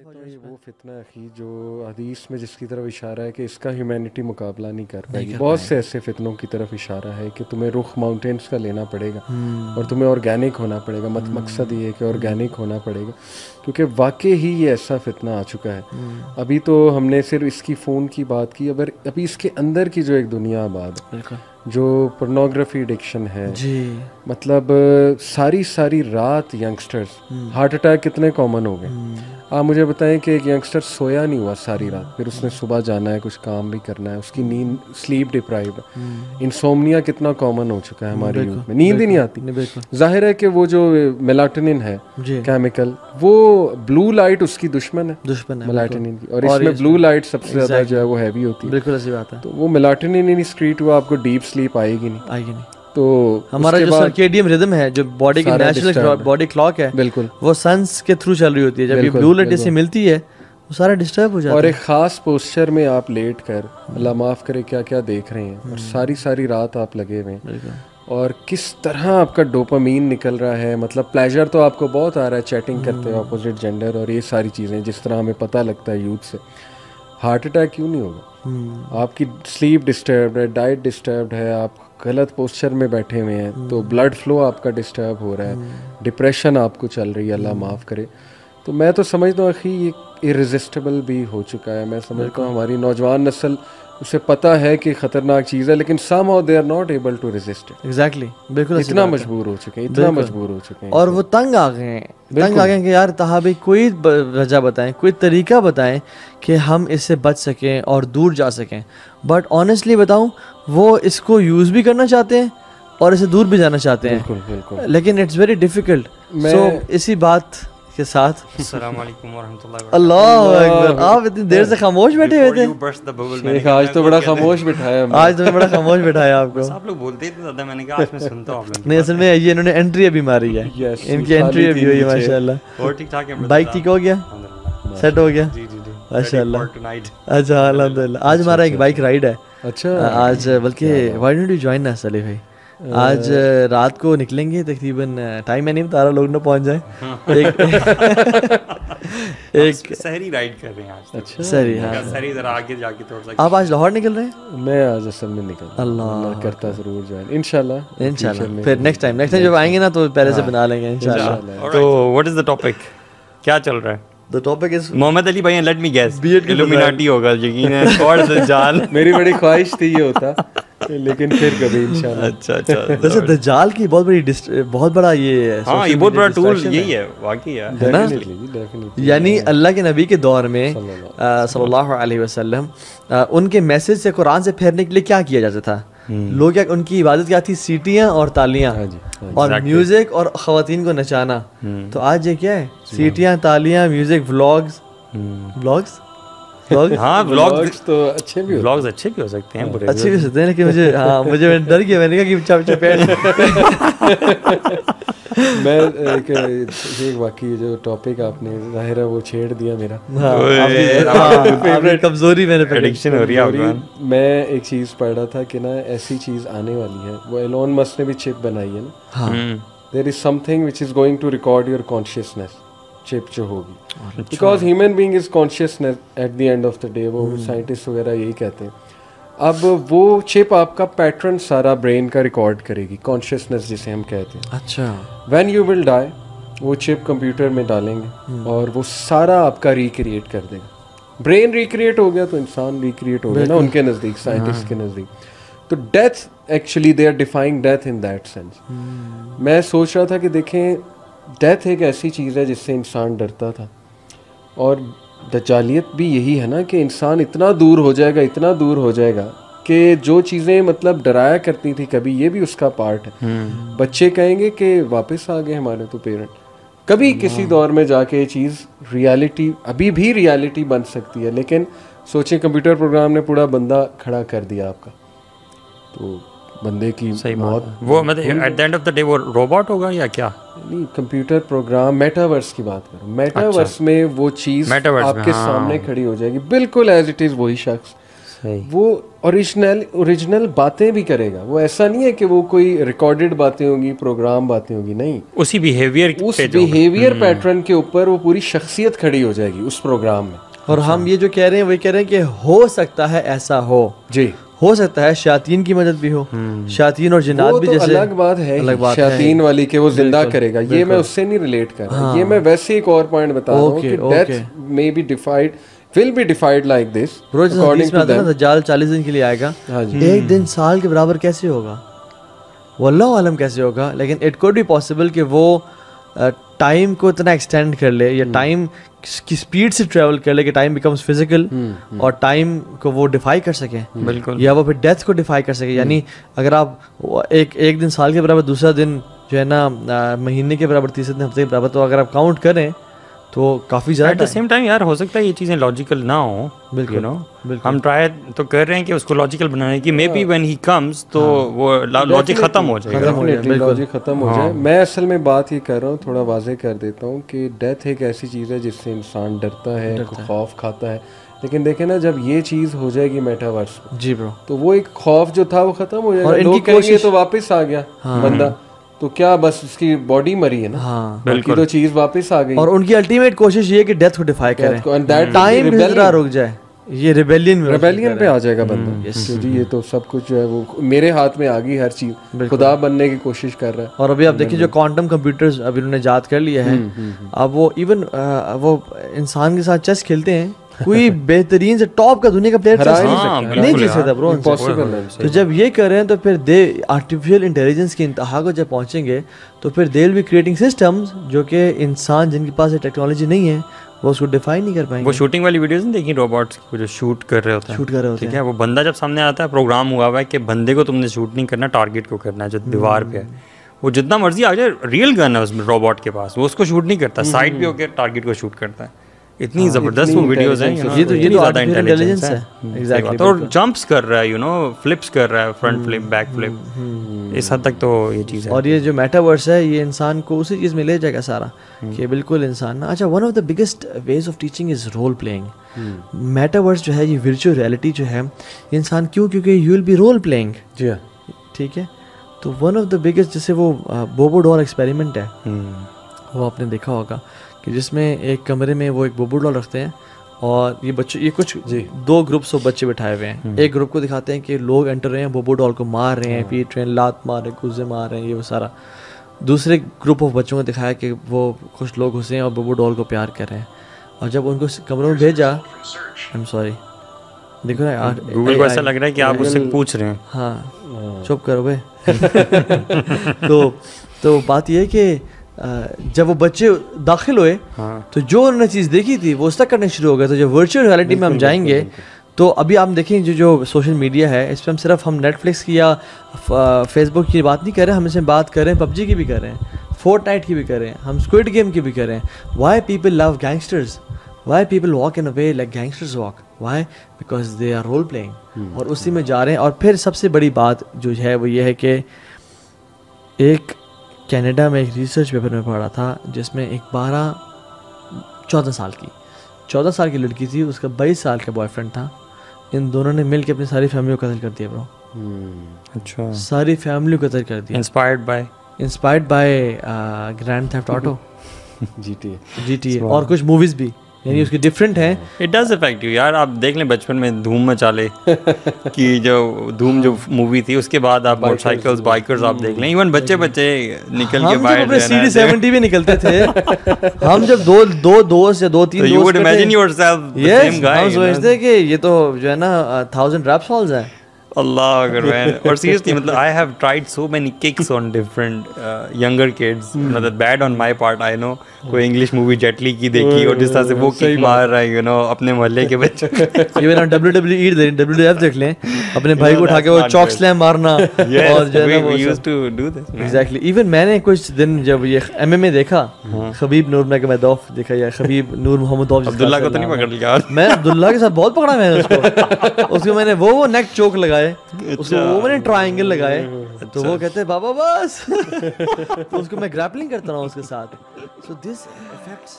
तो ये वो फितना है अखी जो हदीस में जिसकी तरफ इशारा है कि इसका ह्यूमैनिटी मुकाबला नहीं कर पाएगी। बहुत से ऐसे फितनों की तरफ इशारा है कि तुम्हें रुख माउंटेन्स का लेना पड़ेगा और तुम्हें ऑर्गेनिक होना पड़ेगा। मकसद ये है कि ऑर्गेनिक होना पड़ेगा, क्योंकि वाकई ही ये ऐसा फितना आ चुका है। अभी तो हमने सिर्फ इसकी फ़ोन की बात की, अगर अभी इसके अंदर की जो एक दुनिया आबाद है, जो पोर्नोग्राफी एडिक्शन है जी, मतलब सारी रात यंगस्टर्स हार्ट अटैक कितने कॉमन हो गए। आप मुझे बताएं कि एक यंगस्टर सोया नहीं हुआ सारी रात, फिर उसने सुबह जाना है, कुछ काम भी करना है, उसकी नींद स्लीप डिप्राइव्ड है। इंसोम्निया कितना कॉमन हो चुका है हमारे यूथ में, नींद ही नहीं आती। जाहिर है कि वो जो मेलाटोनिन है केमिकल, वो ब्लू लाइट उसकी दुश्मन है मेलाटोनिन की, और इसमें ब्लू लाइट सबसे ज़्यादा जो है वो हैवी होती है। बिल्कुल ऐसी बात है। तो वो मेलाटोनिन नहीं एक्सक्रीट हुआ, आपको डीप स्लीप आएगी नहीं। तो हमारा जो सर्केडियन रिदम है, जो बॉडी की नेचुरल बॉडी क्लॉक है, बिल्कुल वो सन्स के थ्रू चल रही होती है। जब ये ब्लू लाइट से मिलती है वो सारा डिस्टर्ब हो जाता है। और एक ख़ास पोस्चर में आप लेट कर, अल्लाह माफ़ करे, क्या क्या देख रहे हैं, और सारी रात आप लगे हुए हैं, और किस तरह आपका डोपामीन निकल रहा है। मतलब प्लेजर तो आपको बहुत आ रहा है चैटिंग करते हैं अपोजिट जेंडर और ये सारी चीज़ें, जिस तरह हमें पता लगता है यूथ से। हार्ट अटैक क्यों नहीं होगा? आपकी स्लीप डिस्टर्ब्ड है, डाइट डिस्टर्ब्ड है, आप गलत पोस्चर में बैठे हुए हैं, तो ब्लड फ्लो आपका डिस्टर्ब हो रहा है, डिप्रेशन आपको चल रही है, अल्लाह माफ़ करे। तो मैं तो समझता हूँ कि ये इररेजिस्टिबल भी हो चुका है। मैं समझता हूँ हमारी नौजवान नस्ल, उसे पता है कि ख़तरनाक चीज़ है, लेकिन somehow they are not able to resist it। Exactly, बिल्कुल इतना मजबूर हो चुके हैं, इतना मजबूर हो चुके हैं, और वो तंग आ गए हैं कि यार तहा भाई कोई वजह बताएं, कोई तरीका बताएं कि हम इससे बच सकें और दूर जा सकें। बट ऑनेस्टली बताऊं, वो इसको यूज़ भी करना चाहते हैं और इसे दूर भी जाना चाहते हैं, लेकिन इट्स वेरी डिफ़िकल्ट। सो इसी बात के साथ अस्सलाम वालेकुम वरहमतुल्लाहि वबरकातुहू। अल्लाह अकबर, आप इतनी देर से खामोश बैठे हुए थे। आज तो बड़ा खामोश बिठाया, आज तो बड़ा खामोश बिठाया आपको। आप लोग बोलते इतने ज़्यादा, मैंने कहा आज मैं सुनता हूँ आप लोग। नहीं, असल में ये इन्होंने एंट्री अभी मारी है, इनकी एंट्री अभी हुई है माशाल्लाह। और ठीक ठाक है, बाइक ठीक हो गया, सेट हो गया माशाल्लाह। अच्छा अल्हम्दुलिल्लाह। आज हमारा एक बाइक राइड है। अच्छा आज बल्कि why don't you join us Salim भाई? आज रात को निकलेंगे, तकरीबन टाइम मैं नहीं बता रहा, लोग ना पहुंच जाए। एक सहरी राइड कर रहे हैं आज। अच्छा सहरी, हाँ सहरी जरा आगे जाके थोड़ा सा। आप आज लाहौर निकल रहे हैं? मैं आज असल में निकल, अल्लाह करता जरूर ज्वाइन इंशाल्लाह। फिर नेक्स्ट टाइम जब आएंगे ना तो पहले से बना लेंगे इंशाल्लाह। तो व्हाट इज द टॉपिक, क्या चल रहा है? The topic is Mohammad Ali भाई, लेट मी गेस, इल्यूमिनाटी होगा यकीन है, और दज्जाल। मेरी बड़ी ख्वाहिश थी ये होता, लेकिन फिर कभी इंशाल्लाह। अच्छा वैसे दज्जाल की बहुत बड़ा ये, हाँ ये बहुत बड़ा टूल यही है, वाकई है ना। यानी अल्लाह के नबी के दौर में सल्लल्लाहु अलैहि वसल्लम, उनके मैसेज से, कुरान से फेरने के लिए क्या किया जाता था? लोग क्या, उनकी इबादत क्या थी? सीटियाँ और तालियाँ और म्यूजिक और ख़वातीन को नचाना। तो आज ये क्या है? सीटियाँ, तालियाँ, म्यूजिक, व्लॉग्स। हाँ व्लॉग्स तो अच्छे भी हो सकते हैं, अच्छे भी हो सकते हैं, लेकिन मुझे डर गया, मैंने कहा कि मैं एक वाकई जो टॉपिक आपने जाहिर है वो छेड़ दिया मेरा, कमजोरी मैंने प्रेडिक्शन हो रही है। मैं एक चीज़ पढ़ रहा था कि ना ऐसी चीज़ आने वाली है, वो एलोन मस्क ने भी चिप बनाई है ना, there is something which is going to record your consciousness, chip जो होगी, because human being is consciousness at the end of the day, वो साइंटिस्ट वगैरह यही कहते हैं। अब वो चिप आपका पैटर्न सारा ब्रेन का रिकॉर्ड करेगी, कॉन्शियसनेस जिसे हम कहते हैं। अच्छा, व्हेन यू विल डाई, वो चिप कंप्यूटर में डालेंगे और वो सारा आपका रिक्रिएट कर देगा। ब्रेन रिक्रिएट हो गया तो इंसान रिक्रिएट हो गया ना उनके नज़दीक, साइंटिस्ट के नज़दीक। तो death, actually they are defying death in that sense. मैं सोच रहा था कि देखें, डेथ एक ऐसी चीज़ है जिससे इंसान डरता था, और दज्जालियत भी यही है ना कि इंसान इतना दूर हो जाएगा कि जो चीज़ें मतलब डराया करती थी कभी, ये भी उसका पार्ट है। बच्चे कहेंगे कि वापस आ गए हमारे तो पेरेंट। कभी किसी दौर में जाके ये चीज़ रियलिटी, अभी भी रियलिटी बन सकती है, लेकिन सोचें कंप्यूटर प्रोग्राम ने पूरा बंदा खड़ा कर दिया आपका, तो बंदे की सही मौत, वो मतलब eight the end of the day वो रोबोट होगा या क्या? नहीं, कंप्यूटर प्रोग्राम, मेटावर्स की बात करो, मेटावर्स में वो चीज़ आपके सामने खड़ी हो जाएगी, बिल्कुल एज इट इज़ वही शख्स। वो ओरिजिनल बातें भी करेगा। वो ऐसा नहीं है कि वो कोई रिकॉर्डेड बातें होंगी, प्रोग्राम बातें होंगी, नहीं, उसी बिहेवियर पैटर्न के ऊपर वो पूरी शख्सियत खड़ी हो जाएगी उस प्रोग्राम में। और हम ये जो कह रहे हैं वही कह रहे हैं कि हो सकता है ऐसा हो जी, हो सकता है शयातीन की मदद भी हो, शयातीन और जिन्नात भी, जैसे अलग बात है, शयातीन वाली के वो जिंदा करेगा, ये मैं उससे नहीं रिलेट कर रहा, ये मैं वैसे एक और पॉइंट बता रहा हूँ कि death may be डिफाइड, will be defined like this according to them। दज्जाल 40 दिन के लिए आएगा, एक दिन साल के बराबर कैसे होगा वल्लाह आलम कैसे होगा, लेकिन इट कुड बी पॉसिबल कि वो टाइम को इतना एक्सटेंड कर ले या टाइम की स्पीड से ट्रेवल कर ले कि टाइम बिकम्स फिजिकल और टाइम को वो डिफाई कर सके, बिल्कुल, या वो फिर डेथ को डिफाई कर सके। यानी अगर आप एक दिन साल के बराबर, दूसरा दिन जो है ना महीने के बराबर, तीसरे दिन हफ्ते के बराबर, तो अगर आप काउंट करें तो काफी ज्यादा एट द सेम टाइम यार हो सकता है ये चीज़ें लॉजिकल ना हो, बिल्कुल, हम ट्राई तो कर रहे हैं कि उसको लॉजिकल बनाने की, may be when he comes तो वो लॉजिक खत्म हो जाएगा, लॉजिक खत्म हो जाए। मैं असल में बात ये कर रहा हूँ, थोड़ा वाजे कर देता हूँ कि डेथ एक ऐसी चीज़ है जिससे इंसान डरता है, खौफ खाता है, लेकिन देखें ना जब ये चीज़ हो जाएगी मेटावर्स जी ब्रो, तो वो एक खौफ जो था वो खत्म हो जाएगा, लोग कहेंगे तो वापस आ गया बंदा, तो क्या बस उसकी बॉडी मरी है ना, बाकी तो चीज वापस आ गई। और उनकी अल्टीमेट कोशिश ये कि डेथ को डिफाई करें, टाइम भी रुक जाए, ये रिबेलियन पे आ जाएगा बंदा। तो जी ये तो सब कुछ जो है वो मेरे हाथ में आ गई, हर चीज खुदा बनने की कोशिश कर रहा है। और अभी आप देखिए जो क्वांटम कंप्यूटर्स अभी उन्होंने याद कर लिया है, अब वो इवन वो इंसान के साथ चेस खेलते हैं, कोई बेहतरीन से टॉप का दुनिया का प्लेयर नहीं जीत सकता ब्रो, इम्पॉसिबल है। तो जब ये कर रहे हैं तो फिर दे आर्टिफिशियल इंटेलिजेंस की इंतहा को जब पहुंचेंगे तो फिर they will be creating systems जो कि इंसान जिनके पास ये टेक्नोलॉजी नहीं है वो उसको डिफाइन नहीं कर पाएंगे। वो शूटिंग वाली वीडियोस नहीं देखी रोबोट्स को जो शूट कर रहे होते हैं, ठीक है, वो बंदा जब सामने आता है, प्रोग्राम हुआ हुआ है कि बंदे को तुमने शूट नहीं करना, टारगेट को करना है जो दीवार पे है, वो जितना मर्जी आ जाए, रियल गन है उसमें रोबोट के पास, वो उसको शूट नहीं करता, साइड पे होकर टारगेट को शूट करता है। इतनी जबरदस्त वो वीडियोस हैं, ये तो ज्यादा इंटेलिजेंस है, एग्जैक्टली, और जंप्स कर रहा है, फ्लिप्स कर रहा है, फ्रंट फ्लिप, बैक फ्लिप, इस हद तक तो ये चीज़ है। और ये जो मेटावर्स है ये इंसान को उसी चीज़ में ले जाएगा सारा, कि बिल्कुल इंसान ना। अच्छा, one of the biggest ways of teaching is role playing. Metaverse जो है, ये वर्चुअल रियलिटी जो है, इंसान क्योंकि you will be role playing, जी ठीक है। तो वन ऑफ द बिगेस्ट, जैसे वो बोबो डॉल एक्सपेरिमेंट है, वो आपने देखा होगा कि जिसमें एक कमरे में वो एक बोबो डॉल रखते हैं और ये बच्चे, ये कुछ दो ग्रुप्स ऑफ बच्चे बिठाए हुए हैं। एक ग्रुप को दिखाते हैं कि लोग एंटर रहे हैं, बोबो डॉल को मार रहे हैं, पीट रहे हैं, लात मार रहे हैं, गुस्से मार रहे हैं, ये वो सारा। दूसरे ग्रुप ऑफ बच्चों को दिखाया कि वो कुछ लोग घुसे हैं और बोबो डॉल को प्यार कर रहे हैं। और जब उनको कमरों में भेजा, आई एम सॉरी, देखो ना गूगल को ऐसा लग रहा है कि आप उससे पूछ रहे हैं। हाँ चुप करो बे। तो बात ये है कि जब वो बच्चे दाखिल हुए तो जो उन्होंने चीज़ देखी थी वो उस तक करने शुरू हो गए। तो जब वर्चुअल रियलिटी में हम जाएंगे तो अभी आप देखें जो सोशल मीडिया है, इस पर हम सिर्फ हम नेटफ्लिक्स की या फेसबुक की बात नहीं कर रहे हैं, हम इसमें बात कर रहे हैं पबजी की भी कर रहे हैं, फोर्टनाइट की भी कर रहे हैं, हम स्क्विड गेम की भी कर रहे हैं। Why people love gangsters, why people walk in a way like gangsters walk, why because they are role playing, और उसी में जा रहे हैं। और फिर सबसे बड़ी बात जो है वो ये है कि एक कनाडा में एक रिसर्च पेपर में पढ़ा था जिसमें एक 14 साल की लड़की थी, उसका 22 साल का बॉयफ्रेंड था। इन दोनों ने मिल के अपनी सारी फैमिली को कत्ल कर दिया ब्रो। अच्छा, सारी फैमिली को कत्ल कर दिया। Inspired by grand theft auto, GTA और कुछ मूवीज भी, यानी उसकी डिफरेंट है। इट डज अफेक्ट यू यार। आप देख लें बचपन में धूम मचाले की जो मूवी थी, उसके बाद आप मोटरसाइकिल्स, बाइकर्स आप देख लें, इवन बच्चे निकल के बाहर अपने CD70 भी निकलते थे। हम जब दो दोस्त या 2-3 दोस्त, you would imagine yourself the same guy, हम सोचते कि ये तो जो है ना 1000 रैप सॉन्ग्स हैं। अल्लाह अगर मैं, और सीरियसली मतलब I have tried so many kicks on different younger kids, मतलब bad on my part. I know कोई इंग्लिश मूवी जेटली की देखी और जिस तरह से वो किक मार रहा है अपने मोहल्ले के बच्चों। इवन हम WWF देख लें, अपने भाई को उठा के वो चॉक स्लैम मारना, और जो है ना वो used to do this. Exactly, even मैंने कुछ दिन जब ये MMA देखा, खबीब नूरमगोमदोव देखा, या खबीब नूर मोहम्मदोव, अब्दुल्ला को तो नहीं पकड़ लिया? मैं अब्दुल्ला के साथ बहुत पकड़ा मैंने उसको मैंने वो नेक चोक लगाए, उसको वो मैंने ट्रायंगल लगाए, तो वो कहते हैं बाबा बस। तो उसको मैं ग्रैपलिंग करता रहा उसके साथ। So this affects